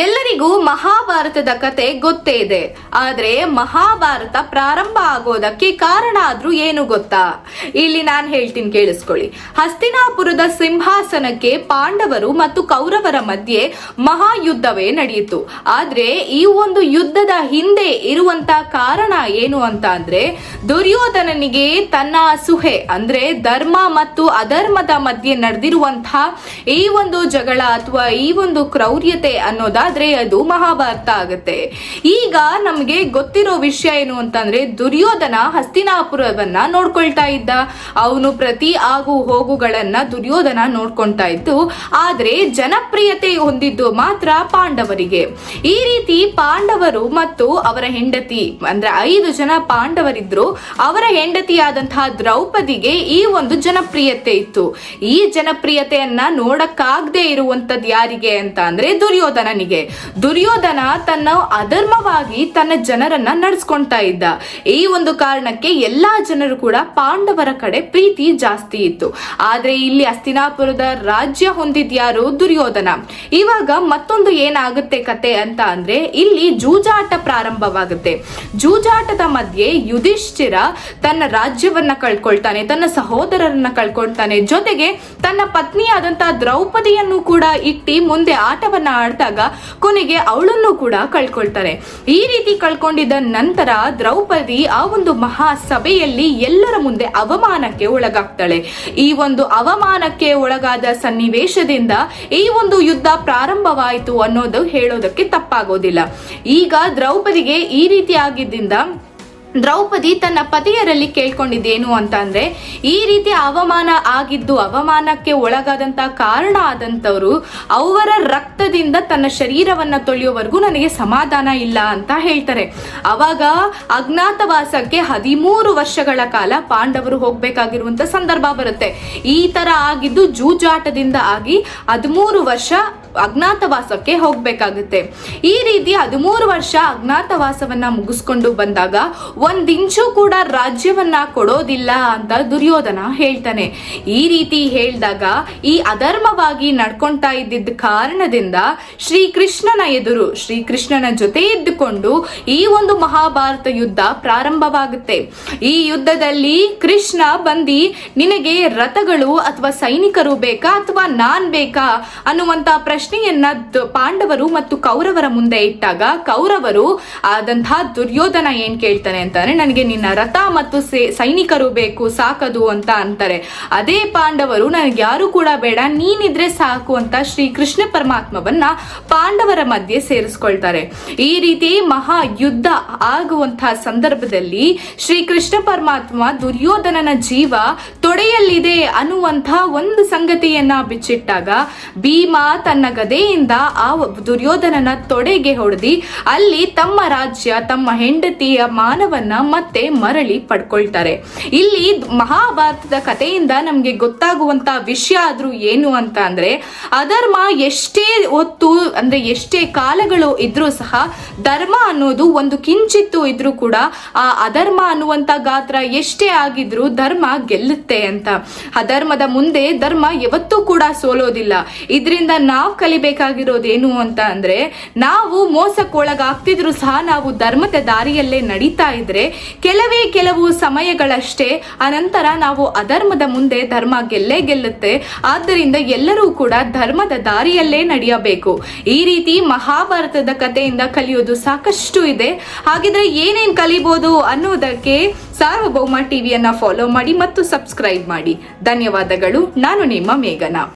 ಎಲ್ಲರಿಗೂ ಮಹಾಭಾರತದ ಕತೆ ಗೊತ್ತೇ ಇದೆ. ಆದ್ರೆ ಮಹಾಭಾರತ ಪ್ರಾರಂಭ ಆಗೋದಕ್ಕೆ ಕಾರಣ ಆದ್ರೂ ಏನು ಗೊತ್ತಾ? ಇಲ್ಲಿ ನಾನು ಹೇಳ್ತೀನಿ, ಕೇಳಿಸ್ಕೊಳ್ಳಿ. ಹಸ್ತಿನಾಪುರದ ಸಿಂಹಾಸನಕ್ಕೆ ಪಾಂಡವರು ಮತ್ತು ಕೌರವರ ಮಧ್ಯೆ ಮಹಾಯುದ್ಧವೇ ನಡೆಯಿತು. ಆದ್ರೆ ಈ ಒಂದು ಯುದ್ಧದ ಹಿಂದೆ ಇರುವಂತ ಕಾರಣ ಏನು ಅಂತ ಅಂದ್ರೆ, ದುರ್ಯೋಧನನಿಗೆ ತನ್ನ ಅಸೂಹೆ ಅಂದ್ರೆ ಧರ್ಮ ಮತ್ತು ಅಧರ್ಮದ ಮಧ್ಯೆ ನಡೆದಿರುವಂತಹ ಈ ಒಂದು ಜಗಳ ಅಥವಾ ಈ ಒಂದು ಕ್ರೌರ್ಯತೆ ಅನ್ನೋದಾದ್ರೆ ಅದು ಮಹಾಭಾರತ ಆಗುತ್ತೆ. ಈಗ ನಮ್ಗೆ ಗೊತ್ತಿರೋ ವಿಷಯ ಏನು ಅಂತಂದ್ರೆ, ದುರ್ಯೋಧನ ಹಸ್ತಿನಾಪುರವನ್ನ ನೋಡ್ಕೊಳ್ತಾ ಇದ್ದ. ಅವನು ಪ್ರತಿ ಆಗು ಹೋಗುಗಳನ್ನ ದುರ್ಯೋಧನ ನೋಡ್ಕೊಳ್ತಾ ಇದ್ದು. ಆದ್ರೆ ಜನಪ್ರಿಯತೆ ಹೊಂದಿದ್ದು ಮಾತ್ರ ಪಾಂಡವರಿಗೆ. ಈ ರೀತಿ ಪಾಂಡವರು ಮತ್ತು ಅವರ ಹೆಂಡತಿ ಅಂದ್ರೆ 5 ಜನ ಪಾಂಡವರಿದ್ರು. ಅವರ ಹೆಂಡತಿಯಾದಂತಹ ದ್ರೌಪದಿಗೆ ಈ ಒಂದು ಜನಪ್ರಿಯತೆ ಇತ್ತು. ಈ ಜನಪ್ರಿಯತೆಯನ್ನ ನೋಡಕ್ಕಾಗದೆ ಇರುವಂತದ್ದು ಯಾರಿಗೆ ಅಂತ ಅಂದ್ರೆ ದುರ್ಯೋಧನನಿಗೆ. ದುರ್ಯೋಧನ ತನ್ನ ಅಧರ್ಮವಾಗಿ ತನ್ನ ಜನರನ್ನ ನಡೆಸ್ಕೊಂತಾ ಇದ್ದ. ಈ ಒಂದು ಕಾರಣಕ್ಕೆ ಎಲ್ಲಾ ಜನರು ಕೂಡ ಪಾಂಡವರ ಕಡೆ ಪ್ರೀತಿ ಜಾಸ್ತಿ ಇತ್ತು. ಆದ್ರೆ ಇಲ್ಲಿ ಹಸ್ತಿನಾಪುರದ ರಾಜ್ಯ ಹೊಂದಿದ್ಯಾರು? ದುರ್ಯೋಧನ. ಇವಾಗ ಮತ್ತೊಂದು ಏನಾಗುತ್ತೆ ಕತೆ ಅಂತ ಅಂದ್ರೆ, ಇಲ್ಲಿ ಜೂಜಾಟ ಪ್ರಾರಂಭವಾಗುತ್ತೆ. ಜೂಜಾಟದ ಮಧ್ಯೆ ಯುಧಿಷ್ಠಿರ ತನ್ನ ರಾಜ್ಯವನ್ನ ಕಳ್ಕೊಳ್ತಾನೆ, ತನ್ನ ಸಹೋದರರನ್ನ ಕಳ್ಕೊಳ್ತಾನೆ, ಜೊತೆಗೆ ತನ್ನ ಪತ್ನಿಯಾದಂತಹ ದ್ರೌಪದಿಯನ್ನು ಕೂಡ ಇಟ್ಟಿ ಮುಂದೆ ಆಟವನ್ನ ಆಡಿದಾಗ ಕೊನೆಗೆ ಅವಳನ್ನು ಕೂಡ ಕಳ್ಕೊಳ್ತಾರೆ. ಈ ರೀತಿ ಕಳ್ಕೊಂಡಿದ್ದ ನಂತರ ದ್ರೌಪದಿ ಆ ಒಂದು ಮಹಾ ಸಭೆಯಲ್ಲಿ ಎಲ್ಲರ ಮುಂದೆ ಅವಮಾನಕ್ಕೆ ಒಳಗಾಗ್ತಾಳೆ. ಈ ಒಂದು ಅವಮಾನಕ್ಕೆ ಒಳಗಾದ ಸನ್ನಿವೇಶದಿಂದ ಈ ಒಂದು ಯುದ್ಧ ಪ್ರಾರಂಭವಾಯಿತು ಅನ್ನೋದು ಹೇಳೋದಕ್ಕೆ ತಪ್ಪಾಗೋದಿಲ್ಲ. ಈಗ ದ್ರೌಪದಿಗೆ ಈ ರೀತಿ ಆಗಿದ್ದರಿಂದ ದ್ರೌಪದಿ ತನ್ನ ಪತಿಯರಲ್ಲಿ ಕೇಳ್ಕೊಂಡಿದ್ದೇನು ಅಂತ ಅಂದ್ರೆ, ಈ ರೀತಿ ಅವಮಾನ ಆಗಿದ್ದು, ಅವಮಾನಕ್ಕೆ ಒಳಗಾದಂತ ಕಾರಣ ಆದಂತವ್ರು ಅವರ ರಕ್ತದಿಂದ ತನ್ನ ಶರೀರವನ್ನ ತೊಳೆಯುವವರೆಗೂ ನನಗೆ ಸಮಾಧಾನ ಇಲ್ಲ ಅಂತ ಹೇಳ್ತಾರೆ. ಅವಾಗ ಅಜ್ಞಾತವಾಸಕ್ಕೆ 13 ವರ್ಷಗಳ ಕಾಲ ಪಾಂಡವರು ಹೋಗ್ಬೇಕಾಗಿರುವಂತ ಸಂದರ್ಭ ಬರುತ್ತೆ. ಈ ತರ ಆಗಿದ್ದು ಜೂಜಾಟದಿಂದ ಆಗಿ 13 ವರ್ಷ ಅಜ್ಞಾತವಾಸಕ್ಕೆ ಹೋಗ್ಬೇಕಾಗುತ್ತೆ. ಈ ರೀತಿ 13 ವರ್ಷ ಅಜ್ಞಾತವಾಸವನ್ನ ಮುಗಿಸ್ಕೊಂಡು ಬಂದಾಗ ಒಂದಿಂಚು ಕೂಡ ರಾಜ್ಯವನ್ನ ಕೊಡೋದಿಲ್ಲ ಅಂತ ದುರ್ಯೋಧನ ಹೇಳ್ತಾನೆ. ಈ ರೀತಿ ಹೇಳಿದಾಗ ಈ ಅಧರ್ಮವಾಗಿ ನಡ್ಕೊಂತಾ ಇದ್ದಿದ್ದ ಕಾರಣದಿಂದ ಶ್ರೀಕೃಷ್ಣನ ಜೊತೆ ಇದ್ದುಕೊಂಡು ಈ ಒಂದು ಮಹಾಭಾರತ ಯುದ್ಧ ಪ್ರಾರಂಭವಾಗುತ್ತೆ. ಈ ಯುದ್ಧದಲ್ಲಿ ಕೃಷ್ಣ ಬಂದಿ ನಿನಗೆ ರಥಗಳು ಅಥವಾ ಸೈನಿಕರು ಬೇಕಾ ಅಥವಾ ನಾನ್ ಬೇಕಾ ಅನ್ನುವಂತ ಪ್ರಶ್ನೆಯನ್ನ ಪಾಂಡವರು ಮತ್ತು ಕೌರವರ ಮುಂದೆ ಇಟ್ಟಾಗ, ಕೌರವರು ಆದಂತಹ ದುರ್ಯೋಧನ ಏನ್ ಕೇಳ್ತಾನೆ ಅಂತಾನೆ, ನನಗೆ ನಿನ್ನ ರಥ ಮತ್ತು ಸೈನಿಕರು ಬೇಕು, ಸಾಕದು ಅಂತ ಅಂತಾರೆ. ಅದೇ ಪಾಂಡವರು ನನಗೆ ಯಾರು ಕೂಡ ಬೇಡ, ನೀನಿದ್ರೆ ಸಾಕು ಅಂತ ಶ್ರೀ ಕೃಷ್ಣ ಪರಮಾತ್ಮವನ್ನ ಪಾಂಡವರ ಮಧ್ಯೆ ಸೇರಿಸ್ಕೊಳ್ತಾರೆ. ಈ ರೀತಿ ಮಹಾ ಯುದ್ಧ ಆಗುವಂತಹ ಸಂದರ್ಭದಲ್ಲಿ ಶ್ರೀ ಕೃಷ್ಣ ಪರಮಾತ್ಮ ದುರ್ಯೋಧನನ ಜೀವ ತೊಡೆಯಲ್ಲಿದೆ ಅನ್ನುವಂತಹ ಒಂದು ಸಂಗತಿಯನ್ನ ಬಿಚ್ಚಿಟ್ಟಾಗ, ಭೀಮ ತನ್ನ ಗದೆಯಿಂದ ಆ ದುರ್ಯೋಧನನ ತೊಡೆಗೆ ಹೊಡೆದಿ ಅಲ್ಲಿ ತಮ್ಮ ರಾಜ್ಯ, ತಮ್ಮ ಹೆಂಡತಿಯ ಮಾನವನ್ನ ಮತ್ತೆ ಮರಳಿ ಪಡ್ಕೊಳ್ತಾರೆ. ಇಲ್ಲಿ ಮಹಾಭಾರತದ ಕಥೆಯಿಂದ ನಮ್ಗೆ ಗೊತ್ತಾಗುವಂತ ವಿಷಯ ಆದ್ರೂ ಏನು ಅಂತ ಅಂದ್ರೆ, ಅಧರ್ಮ ಎಷ್ಟೇ ಹೊತ್ತು ಅಂದ್ರೆ ಎಷ್ಟೇ ಕಾಲಗಳು ಇದ್ರೂ ಸಹ ಧರ್ಮ ಅನ್ನೋದು ಒಂದು ಕಿಂಚಿತ್ತು ಇದ್ರೂ ಕೂಡ ಆ ಅಧರ್ಮ ಅನ್ನುವಂತ ಗಾತ್ರ ಎಷ್ಟೇ ಆಗಿದ್ರು ಧರ್ಮ ಗೆಲ್ಲುತ್ತೆ ಅಂತ. ಅಧರ್ಮದ ಮುಂದೆ ಧರ್ಮ ಯಾವತ್ತೂ ಕೂಡ ಸೋಲೋದಿಲ್ಲ. ಇದರಿಂದ ನಾವು ಕಲಿಬೇಕಾಗಿರೋದೇನು ಅಂತ ಅಂದ್ರೆ, ನಾವು ಮೋಸಕ್ಕೊಳಗಾಗ್ತಿದ್ರು ಸಹ ನಾವು ಧರ್ಮದ ದಾರಿಯಲ್ಲೇ ನಡೀತಾ ಇದ್ರೆ ಕೆಲವು ಸಮಯಗಳಷ್ಟೇ, ಅನಂತರ ನಾವು ಅಧರ್ಮದ ಮುಂದೆ ಧರ್ಮ ಗೆಲ್ಲುತ್ತೆ. ಆದ್ದರಿಂದ ಎಲ್ಲರೂ ಕೂಡ ಧರ್ಮದ ದಾರಿಯಲ್ಲೇ ನಡೆಯಬೇಕು. ಈ ರೀತಿ ಮಹಾಭಾರತದ ಕಥೆಯಿಂದ ಕಲಿಯೋದು ಸಾಕಷ್ಟು ಇದೆ. ಹಾಗಿದ್ರೆ ಏನೇನ್ ಕಲಿಬಹುದು ಅನ್ನೋದಕ್ಕೆ ಸಾರ್ವಭೌಮ ಟಿವಿಯನ್ನ ಫಾಲೋ ಮಾಡಿ ಮತ್ತು ಸಬ್ಸ್ಕ್ರೈಬ್ ಮಾಡಿ. ಧನ್ಯವಾದಗಳು. ನಾನು ನಿಮ್ಮ ಮೇಘನಾ.